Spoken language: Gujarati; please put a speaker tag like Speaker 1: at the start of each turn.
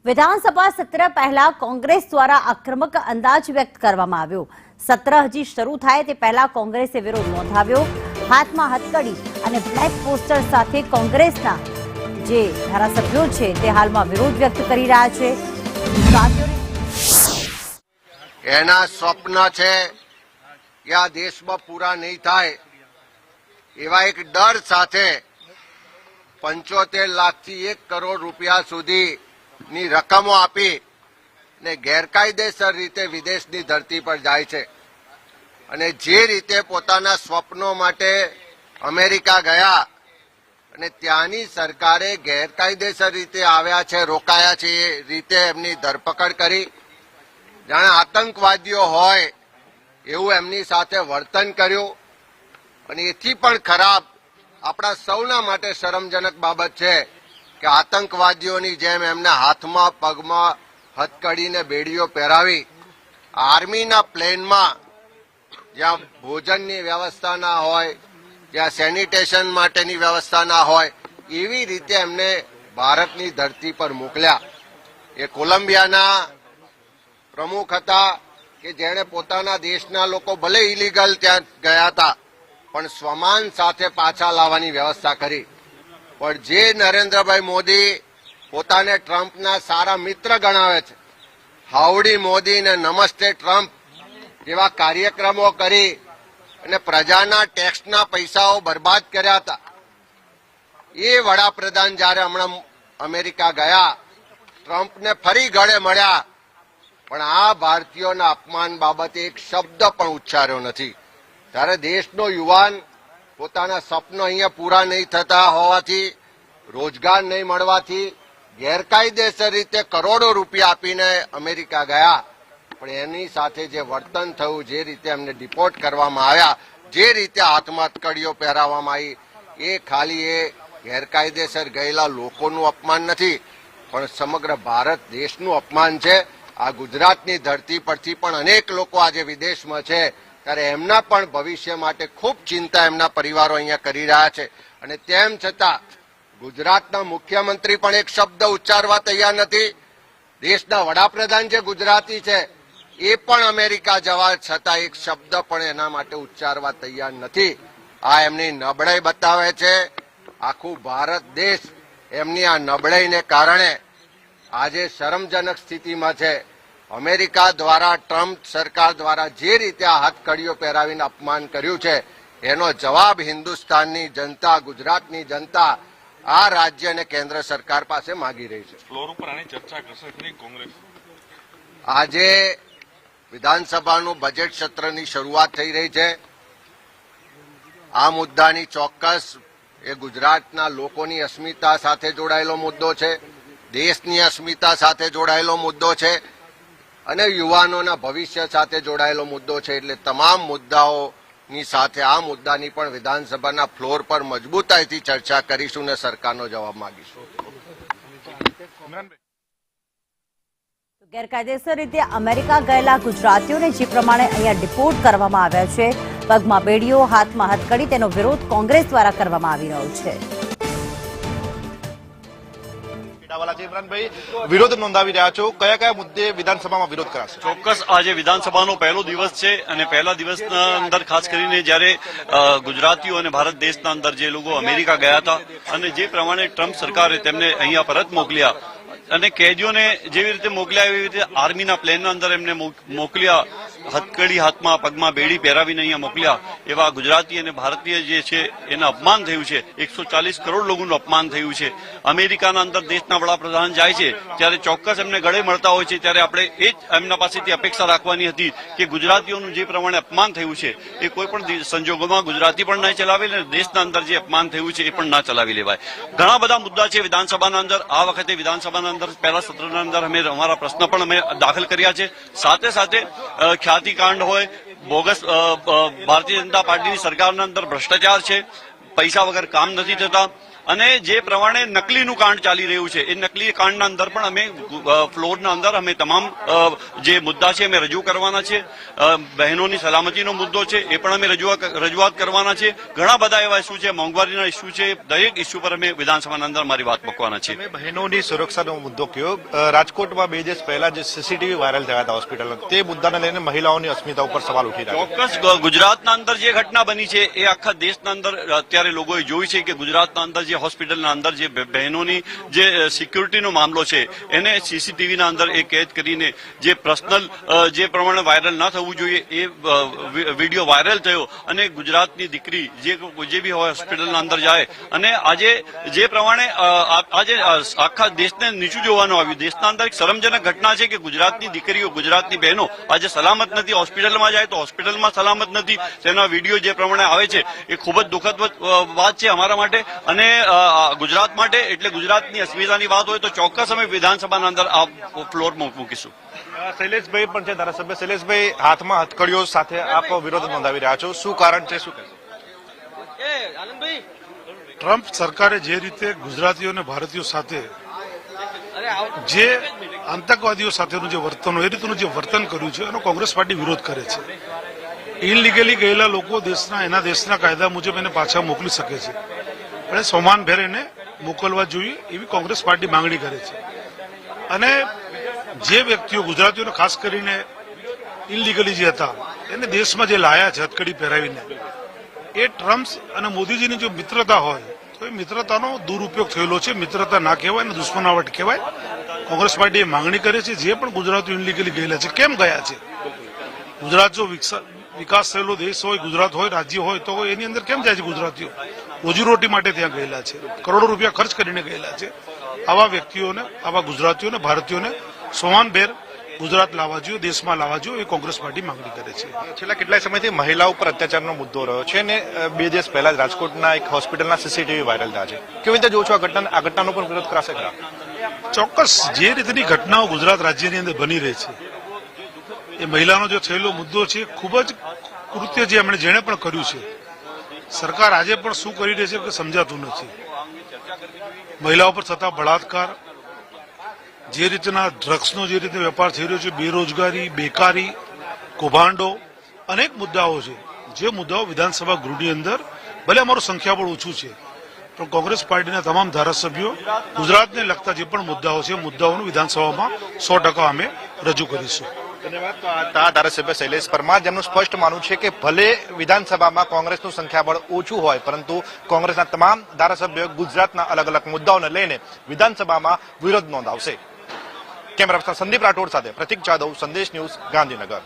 Speaker 1: વિધાનસભા સત્ર પહેલા કોંગ્રેસ દ્વારા આક્રમક અંદાજ વ્યક્ત કરવામાં આવ્યો। સત્ર હજી શરૂ થાય તે પહેલા કોંગ્રેસે વિરોધ નોંધાવ્યો। હાથમાં હથકડી અને બ્લેક પોસ્ટર સાથે કોંગ્રેસના જે ધારાસભ્યો છે તે હાલમાં વિરોધ વ્યક્ત કરી રહ્યા છે।
Speaker 2: એના સ્વપ્ન છે કે આ દેશમાં પૂરા નહીં થાય એવા એક ડર સાથે 75 લાખથી 1 કરોડ રૂપિયા સુધીની રકમો આપી ને ગેરકાયદેસર રીતે વિદેશની ધરતી પર જાય છે અને જે રીતે પોતાના સ્વપ્નો માટે અમેરિકા ગયા અને ત્યાંની સરકારે ગેરકાયદેસર રીતે આવ્યા છે, રોકાયા છે, એ રીતે એમની ધરપકડ કરી, જાણે આતંકવાદીઓ હોય એવું એમની સાથે વર્તન કર્યું અને એથી પણ ખરાબ આપણા સૌના માટે શરમજનક બાબત છે કે આતંકવાદીઓની જેમ એમના હાથમાં પગમાં હથકડીને બેડીઓ પહેરાવી આર્મીના પ્લેનમાં જ્યાં ભોજનની વ્યવસ્થા ના હોય, જ્યાં સેનિટેશન માટેની વ્યવસ્થા ના હોય એવી રીતે એમને ભારતની ધરતી પર મોકલ્યા। એ કોલંબિયાના પ્રમુખ હતા કે જેણે પોતાના દેશના લોકો ભલે ઇલીગલ ત્યાં ગયા હતા પણ સ્વમાન સાથે પાછા લાવવાની વ્યવસ્થા કરી। પણ જે નરેન્દ્રભાઈ મોદી પોતાને ટ્રમ્પના સારા મિત્ર ગણાવે છે, હાઉડી મોદી ને નમસ્તે ટ્રમ્પ જેવા કાર્યક્રમો કરી અને પ્રજાના ટેક્સના પૈસાઓ બરબાદ કર્યા હતા, એ વડાપ્રધાન જયારે હમણાં અમેરિકા ગયા, ટ્રમ્પને ફરી ગળે મળ્યા પણ આ ભારતીયોના અપમાન બાબતે એક શબ્દ પણ ઉચ્ચાર્યો નથી। ત્યારે દેશનો યુવાન પોતાના સપનો અહીંયા પૂરા નહીં થતા હોવાથી, રોજગાર નહીં મળવાથી ગેરકાયદેસર રીતે કરોડો રૂપિયા આપીને અમેરિકા ગયા પણ એની સાથે જે વર્તન થયું, જે રીતે એમને ડિપોર્ટ કરવામાં આવ્યા, જે રીતે હાથમાં હથકડીઓ પહેરાવવામાં આવી, એ ખાલી એ ગેરકાયદેસર ગયેલા લોકોનું અપમાન નથી પણ સમગ્ર ભારત દેશનું અપમાન છે। આ ગુજરાતની ધરતી પરથી પણ અનેક લોકો આજે વિદેશમાં છે ત્યારે એમના પણ ભવિષ્ય માટે ખૂબ ચિંતા એમના પરિવારો અહીંયા કરી રહ્યા છે અને તેમ છતાં ગુજરાતના મુખ્યમંત્રી પણ એક શબ્દ ઉચ્ચારવા તૈયાર નથી। દેશના વડાપ્રધાન જે ગુજરાતી છે એ પણ અમેરિકા જવા છતાં એક શબ્દ પણ એના માટે ઉચ્ચારવા તૈયાર નથી। આ એમની નબળાઈ બતાવે છે। આખું ભારત દેશ એમની આ નબળાઈને કારણે આજે શરમજનક સ્થિતિમાં છે। અમેરિકા દ્વારા, ટ્રમ્પ સરકાર દ્વારા જે રીતે આ હથકડીઓ પહેરાવીને અપમાન કર્યું છે એનો જવાબ હિન્દુસ્તાનની જનતા, ગુજરાતની જનતા આ રાજ્ય અને કેન્દ્ર સરકાર પાસે માંગી રહી છે।
Speaker 3: ફ્લોર ઉપર આની ચર્ચા કરશે ખરી કોંગ્રેસ?
Speaker 2: આજે વિધાનસભાનું બજેટ સત્રની શરૂઆત થઈ રહી છે। આ મુદ્દાની ચોક્કસ એ ગુજરાતના લોકોની અસ્મિતા સાથે જોડાયેલો મુદ્દો છે, દેશની અસ્મિતા સાથે જોડાયેલો મુદ્દો છે અને યુવાનોના ભવિષ્ય સાથે જોડાયેલો મુદ્દો છે। એટલે તમામ મુદ્દાઓની સાથે આ મુદ્દાની પણ વિધાનસભાના ફ્લોર પર મજબૂતાઈથી ચર્ચા કરીશું અને સરકારનો જવાબ માંગીશું।
Speaker 1: ગેરકાયદેસર રીતે અમેરિકા ગયેલા ગુજરાતીઓને જે પ્રમાણે અહીંયા ડિપોર્ટ કરવામાં આવ્યા છે, પગમાં બેડીઓ, હાથમાં હથકડી, તેનો વિરોધ કોંગ્રેસ દ્વારા કરવામાં આવી રહ્યો છે।
Speaker 4: વિરોધ નોંધાવી રહ્યા છો, કયા કયા મુદ્દે વિધાનસભામાં વિરોધ કરાશે?
Speaker 5: ચોક્કસ આજે વિધાનસભાનો પહેલો દિવસ છે અને પહેલા દિવસના અંદર ખાસ કરીને જ્યારે ગુજરાતીઓ અને ભારત દેશના અંદર જે લોકો અમેરિકા ગયા હતા અને જે પ્રમાણે ટ્રમ્પ સરકારે તેમને અહીંયા પરત મોકલ્યા અને કેદીઓને જેવી રીતે મોકલ્યા એવી રીતે આર્મીના પ્લેનના અંદર એમને મોકલ્યા, હથકડી હાથમાં પગમાં બેડી પહેરાવીને અહીંયા મોકલ્યા, એવા ગુજરાતી અને ભારતીય જે છે એનું અપમાન થયું છે। 140 કરોડ લોકોનું અપમાન થયું છે। અમેરિકાના અંદર દેશના વડાપ્રધાન જાય છે ત્યારે ચોક્કસ એમને ગળે મળતા હોય છે ત્યારે આપણે એ જ એમના પાસેથી અપેક્ષા રાખવાની હતી કે ગુજરાતીઓનું જે પ્રમાણે અપમાન થયું છે એ કોઈ પણ સંજોગોમાં ગુજરાતી પણ નહીં ચલાવી લે, દેશના અંદર જે અપમાન થયું છે એ પણ ના ચલાવી લેવાય। ઘણા બધા મુદ્દા છે વિધાનસભાના અંદર। આ વખતે વિધાનસભાના અંદર પહેલા સત્રના અંદર અમે અમારા પ્રશ્ન પણ અમે દાખલ કર્યા છે। સાથે સાથે ખ્યાતિકાંડ હોય, બોગસ ભારતીય જનતા પાર્ટીની સરકારના અંદર ભ્રષ્ટાચાર છે, પૈસા વગર કામ નથી થતા, અને જે પ્રમાણે નકલીનું કાંડ ચાલી રહ્યું છે એ નકલી કાંડના અંદર પણ અમે ફ્લોરના અંદર અમે તમામ જે મુદ્દા છે અમે રજૂ કરવાના છે. બહેનોની સલામતીનો મુદ્દો છે એ પણ અમે રજૂઆત કરવાના છે. ઘણા બધા એવા ઇસ્યુ છે, મોંઘવારીના ઇસ્યુ છે, દરેક ઇસ્યુ પર અમે વિધાનસભાના અંદર મારી વાત મૂકવાના છે.
Speaker 4: તમે બહેનોની સુરક્ષાનો મુદ્દો કયો. રાજકોટમાં 2 દિવસ પહેલા જે સીસીટીવી વાયરલ થયા હતા હોસ્પિટલમાં, તે મુદ્દાને લઈને મહિલાઓની અસ્મિતા ઉપર સવાલ ઉઠી રહ્યા છે.
Speaker 5: ચોક્કસ ગુજરાતના અંદર જે ઘટના બની છે એ આખા દેશના અંદર અત્યારે લોકોએ જોયું છે કે ગુજરાતના અંદર જે હોસ્પિટલના અંદર જે બહેનોની જે સિક્યુરિટીનો મામલો છે એને સીસીટીવીના અંદર એ કેદ કરીને જે પર્સનલ જે પ્રમાણે વાયરલ ન થવું જોઈએ એ વિડીયો વાયરલ થયો અને ગુજરાતની દીકરી જે બી હોય હોસ્પિટલના અંદર જાય અને આજે જે પ્રમાણે આજે આખા દેશને નીચું જોવાનું આવ્યું. દેશના અંદર એક શરમજનક ઘટના છે કે ગુજરાતની દીકરીઓ, ગુજરાતની બહેનો આજે સલામત નથી. હોસ્પિટલમાં જાય તો હોસ્પિટલમાં સલામત નથી. તેના વિડીયો જે પ્રમાણે આવે છે એ ખૂબ જ દુઃખદ વાત છે અમારા માટે અને ગુજરાત માટે. એટલે ગુજરાતની અસ્મિતાની વાત હોય તો ચોક્કસ અમે વિધાનસભાના અંદર આ ફ્લોર મૂકીશું.
Speaker 4: શૈલેષભાઈ પણ છે ધારાસભ્ય. શૈલેષભાઈ, હાથમાં હથકડીઓ સાથે આપ વિરોધ નોંધાવી રહ્યા છો, શું કારણ છે, શું કહેશો?
Speaker 6: ટ્રમ્પ સરકારે જે રીતે ગુજરાતીઓ અને ભારતીયો સાથે જે આતંકવાદીઓ સાથેનું જે વર્તન હોય એ રીતનું જે વર્તન કર્યું છે એનો કોંગ્રેસ પાર્ટી વિરોધ કરે છે. ઇનલીગલી ગયેલા લોકો એના દેશના કાયદા મુજબ એને પાછા મોકલી શકે છે, અને સમાનભેર એને મોકલવા જોઈએ એવી કોંગ્રેસ પાર્ટી માંગણી કરે છે. અને જે વ્યક્તિઓ ગુજરાતીઓને ખાસ કરીને ઇનલીગલી જે હતા એને દેશમાં જે લાયા છે હથકડી પહેરાવીને, એ ટ્રમ્પ અને મોદીજીની જો મિત્રતા હોય તો એ મિત્રતાનો દુરુપયોગ થયેલો છે. મિત્રતા ના કહેવાય ને દુશ્મનાવટ કહેવાય. કોંગ્રેસ પાર્ટી એ માંગણી કરે છે જે પણ ગુજરાતીઓ ઇનલીગલી ગયેલા છે, કેમ ગયા છે? ગુજરાત જો વિકાસ થયેલો દેશ હોય, ગુજરાત હોય, રાજ્ય હોય, તો એની અંદર કેમ જાય છે ગુજરાતીઓ? રોજીરોટી માટે ત્યાં ગયેલા છે, કરોડો રૂપિયા ખર્ચ કરીને ગયેલા છે. આવા વ્યક્તિઓને, આવા ગુજરાતીઓને, ભારતીયોને સમાનભેર ગુજરાત લાવવા જોઈએ, દેશમાં લાવવા જોઈએ, એ કોંગ્રેસ પાર્ટી માંગણી કરે છે.
Speaker 4: છેલ્લા કેટલાય સમયથી મહિલાઓ ઉપર અત્યાચારનો મુદ્દો રહ્યો છે અને 2 દિવસ પહેલા જ રાજકોટના એક હોસ્પિટલના સીસીટીવી વાયરલ થયા છે. કેવી રીતે જોવો છો આ ઘટનાનો પણ વિરોધ કરાશે ખરા?
Speaker 6: ચોક્કસ જે રીતની ઘટનાઓ ગુજરાત રાજ્યની અંદર બની રહી છે, એ મહિલાનો જે થયેલો મુદ્દો છે, ખૂબ જ કૃત્ય જેણે પણ કર્યું છે. સરકાર આજે પણ શું કરી રહી છે કે સમજાતું નથી. મહિલાઓ પર થતા બળાત્કાર, જે રીતના ડ્રગ્સનો જે રીતે વેપાર થઈ રહ્યો છે, બેરોજગારી, બેકારી, કૌભાંડો, અનેક મુદ્દાઓ છે. જે મુદ્દાઓ વિધાનસભા ગૃહની અંદર ભલે અમારું સંખ્યાબળ ઓછું છે પણ કોંગ્રેસ પાર્ટીના તમામ ધારાસભ્યો ગુજરાતને લગતા જે પણ મુદ્દાઓ છે, મુદ્દાઓનું વિધાનસભામાં 100% અમે રજૂ કરીશું.
Speaker 4: ધન્યવાદ. તો આ ધારાસભ્ય શૈલેષ પરમાર, જેમનું સ્પષ્ટ માનવું છે કે ભલે વિધાનસભામાં કોંગ્રેસનું સંખ્યાબળ ઓછું હોય પરંતુ કોંગ્રેસના તમામ ધારાસભ્યો ગુજરાતના અલગ અલગ મુદ્દાઓને લઈને વિધાનસભામાં વિરોધ નોંધાવશે. કેમેરા પર્સન સંદીપ રાઠોડ સાથે પ્રતિક જાદવ, સંદેશ ન્યૂઝ, ગાંધીનગર.